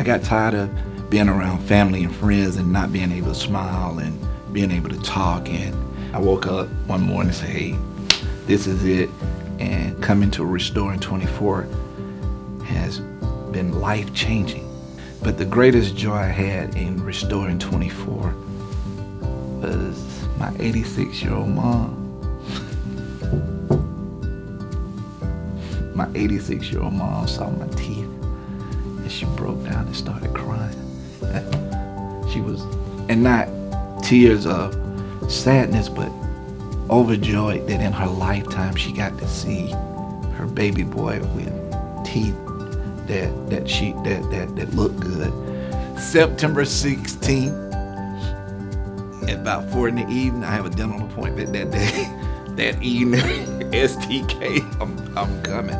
got tired of being around family and friends and not being able to smile and being able to talk. And I woke up one morning and said, hey, this is it. And coming to Restoring 24 has been life-changing. But the greatest joy I had in Restoring 24 was my 86-year-old mom. My 86-year-old mom saw my teeth and she broke down and started crying. She was, and not tears of sadness, but overjoyed that in her lifetime she got to see her baby boy with teeth that looked good. September 16th at about 4 in the evening, I have a dental appointment that day. That evening, STK, I'm coming.